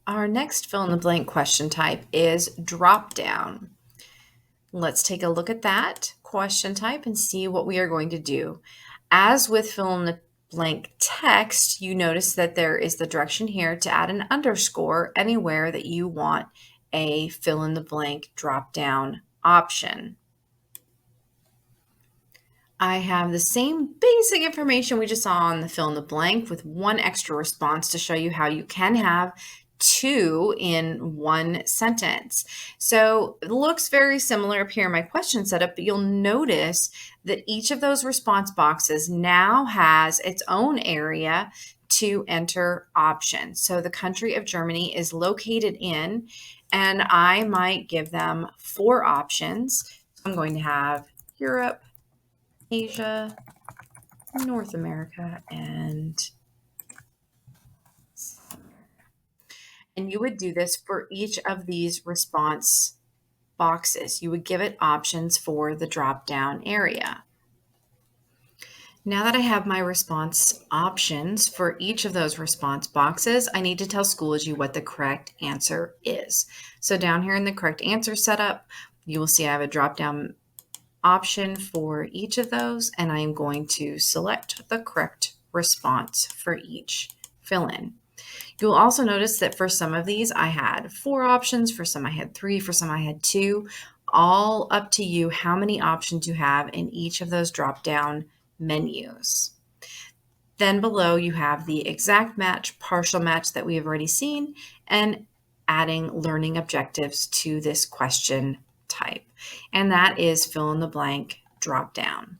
Our next fill in the blank question type is drop down. Let's take a look at that question type and see what we are going to do. As with fill in the blank text, you notice that there is the direction here to add an underscore anywhere that you want a fill in the blank drop down option. I have the same basic information we just saw on the fill in the blank with one extra response to show you how you can have two in one sentence. So it looks very similar up here in my question setup, but you'll notice that each of those response boxes now has its own area to enter options. So the country of Germany is located in, and I might give them 4 options. I'm going to have Europe, Asia, North America, and you would do this for each of these response boxes. You would give it options for the drop down area. Now that I have my response options for each of those response boxes, I need to tell Schoology what the correct answer is. So down here in the correct answer setup, you will see I have a drop down option for each of those, and I am going to select the correct response for each fill-in. You'll also notice that for some of these I had 4 options, for some I had 3, for some I had 2, all up to you how many options you have in each of those drop-down menus. Then below you have the exact match, partial match that we have already seen, and adding learning objectives to this question type. And that is fill in the blank drop down.